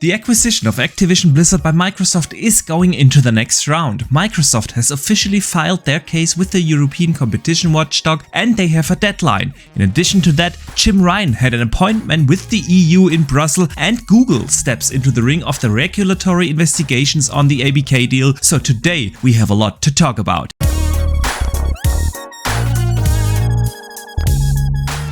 The acquisition of Activision Blizzard by Microsoft is going into the next round. Microsoft has officially filed their case with the European competition watchdog and they have a deadline. In addition to that, Jim Ryan had an appointment with the EU in Brussels and Google steps into the ring of the regulatory investigations on the ABK deal, so today we have a lot to talk about.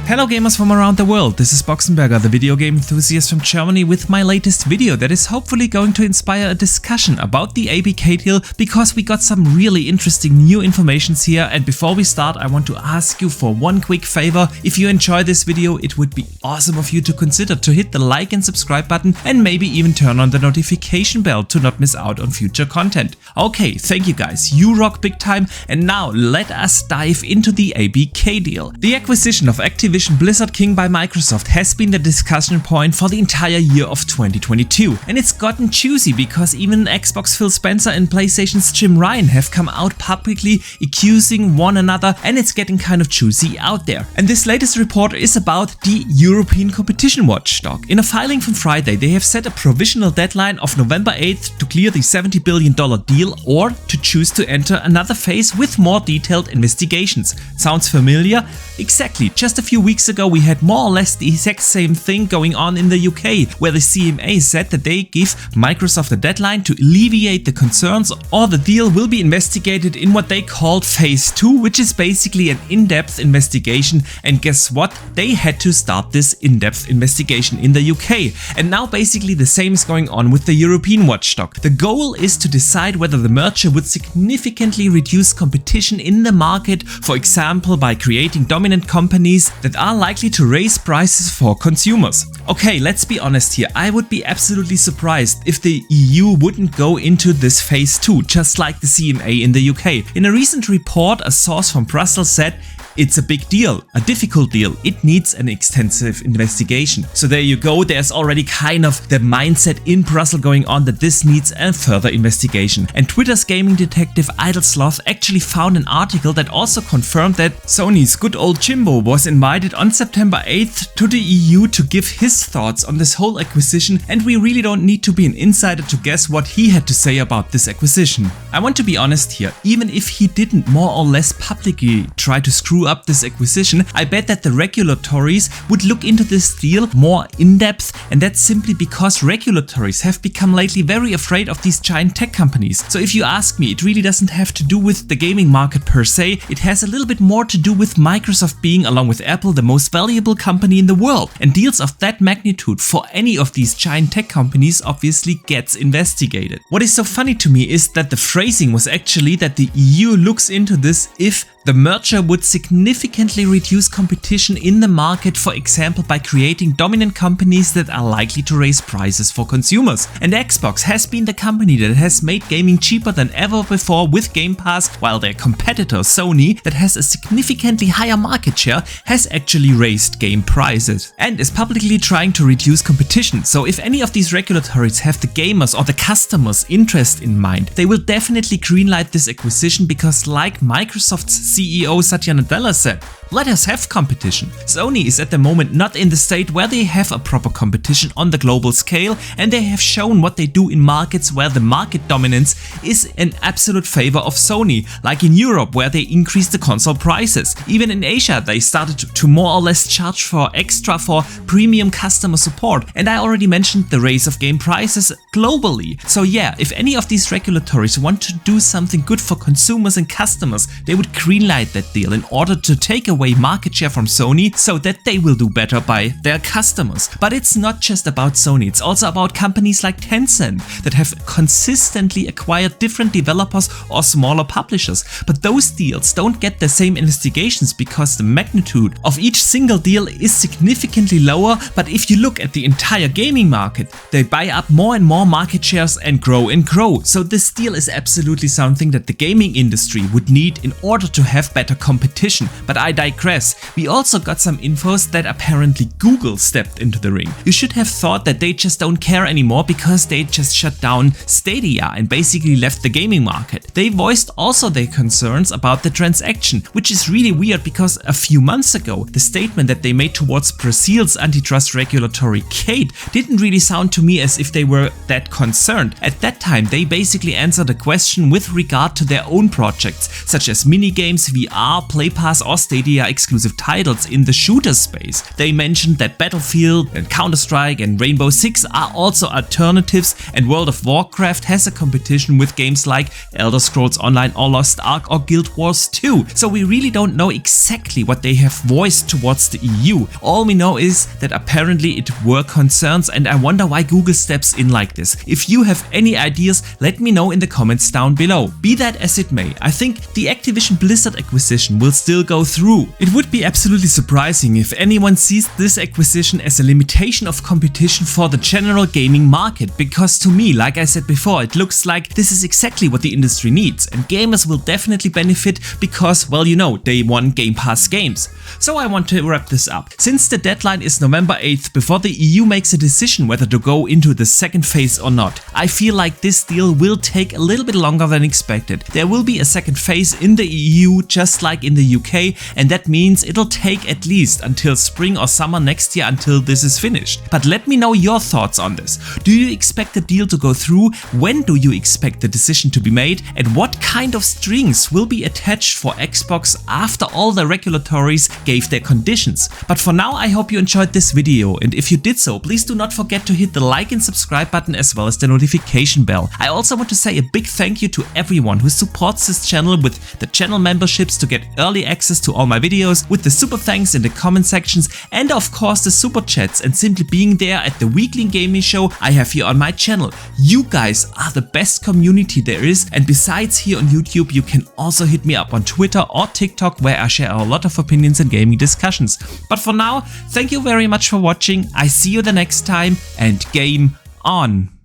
Hello gamers from around the world, this is Boxenberger, the video game enthusiast from Germany, with my latest video that is hopefully going to inspire a discussion about the ABK deal, because we got some really interesting new informations here. And before we start, I want to ask you for one quick favor. If you enjoy this video, it would be awesome of you to consider to hit the like and subscribe button and maybe even turn on the notification bell to not miss out on future content. Okay, thank you guys, you rock big time, and now let us dive into the ABK deal. The acquisition of Activision Blizzard King by Microsoft has been the discussion point for the entire year of 2022, and it's gotten juicy because even Xbox Phil Spencer and PlayStation's Jim Ryan have come out publicly accusing one another, and it's getting kind of juicy out there. And this latest report is about the European competition watchdog. In a filing from Friday, they have set a provisional deadline of November 8th to clear the $70 billion deal or to choose to enter another phase with more detailed investigations. Sounds familiar? Exactly, just a few weeks ago we had more or less the exact same thing going on in the UK, where the CMA said that they give Microsoft a deadline to alleviate the concerns, or the deal will be investigated in what they called Phase 2, which is basically an in-depth investigation. And guess what? They had to start this in-depth investigation in the UK. And now basically the same is going on with the European watchdog. The goal is to decide whether the merger would significantly reduce competition in the market, for example by creating dominant companies that are likely to raise prices for consumers. Okay, let's be honest here, I would be absolutely surprised if the EU wouldn't go into this phase 2, just like the CMA in the UK. In a recent report, a source from Brussels said, "It's a big deal, a difficult deal. It needs an extensive investigation." So there you go, there's already kind of the mindset in Brussels going on that this needs a further investigation. And Twitter's gaming detective Idlesloth actually found an article that also confirmed that Sony's good old Jimbo was invited on September 8th to the EU to give his thoughts on this whole acquisition, and we really don't need to be an insider to guess what he had to say about this acquisition. I want to be honest here, even if he didn't more or less publicly try to screw up this acquisition, I bet that the regulators would look into this deal more in depth, and that's simply because regulators have become lately very afraid of these giant tech companies. So if you ask me, it really doesn't have to do with the gaming market per se, it has a little bit more to do with Microsoft being, along with Apple, the most valuable company in the world, and deals of that magnitude for any of these giant tech companies obviously gets investigated. What is so funny to me is that the phrasing was actually that the EU looks into this if the merger would significantly reduce competition in the market, for example by creating dominant companies that are likely to raise prices for consumers. And Xbox has been the company that has made gaming cheaper than ever before with Gamepass, while their competitor Sony, that has a significantly higher market share, has actually raised game prices and is publicly trying to reduce competition. So if any of these regulators have the gamers or the customers' interest in mind, they will definitely greenlight this acquisition, because like Microsoft's CEO Satya Nadella said, "Let us have competition." Sony is at the moment not in the state where they have a proper competition on the global scale, and they have shown what they do in markets where the market dominance is in absolute favor of Sony, like in Europe where they increased the console prices. Even in Asia they started to more or less charge for extra for premium customer support, and I already mentioned the raise of game prices globally. So yeah, if any of these regulators want to do something good for consumers and customers, they would greenlight that deal in order to take away market share from Sony so that they will do better by their customers. But it's not just about Sony, it's also about companies like Tencent that have consistently acquired different developers or smaller publishers. But those deals don't get the same investigations because the magnitude of each single deal is significantly lower. But if you look at the entire gaming market, they buy up more and more market shares and grow and grow. So this deal is absolutely something that the gaming industry would need in order to have better competition. But I digress. We also got some infos that apparently Google stepped into the ring. You should have thought that they just don't care anymore because they just shut down Stadia and basically left the gaming market. They voiced also their concerns about the transaction, which is really weird because a few months ago, the statement that they made towards Brazil's antitrust regulatory Kate didn't really sound to me as if they were that concerned. At that time, they basically answered a question with regard to their own projects, such as minigames, VR, Play Pass or Stadia exclusive titles in the shooter space. They mentioned that Battlefield and Counter-Strike and Rainbow Six are also alternatives, and World of Warcraft has a competition with games like Elder Scrolls Online or Lost Ark or Guild Wars 2. So we really don't know exactly what they have voiced towards the EU. All we know is that apparently it were concerns, and I wonder why Google steps in like this. If you have any ideas, let me know in the comments down below. Be that as it may, I think the Activision Blizzard acquisition will still go through. It would be absolutely surprising if anyone sees this acquisition as a limitation of competition for the general gaming market, because to me, like I said before, it looks like this is exactly what the industry needs, and gamers will definitely benefit because, well, you know, they won Gamepass games. So I want to wrap this up. Since the deadline is November 8th before the EU makes a decision whether to go into the second phase or not, I feel like this deal will take a little bit longer than expected. There will be a second phase in the EU just like in the UK, and that means it'll take at least until spring or summer next year until this is finished. But let me know your thoughts on this. Do you expect the deal to go through? When do you expect the decision to be made? And what kind of strings will be attached for Xbox after all the regulatories gave their conditions? But for now, I hope you enjoyed this video, and if you did so, please do not forget to hit the like and subscribe button as well as the notification bell. I also want to say a big thank you to everyone who supports this channel with the channel memberships to get early access to all my videos, with the super thanks in the comment sections, and of course the super chats and simply being there at the weekly gaming show I have here on my channel. You guys are the best community there is, and besides here on YouTube, you can also hit me up on Twitter or TikTok, where I share a lot of opinions and gaming discussions. But for now, thank you very much for watching. I see you the next time, and game on!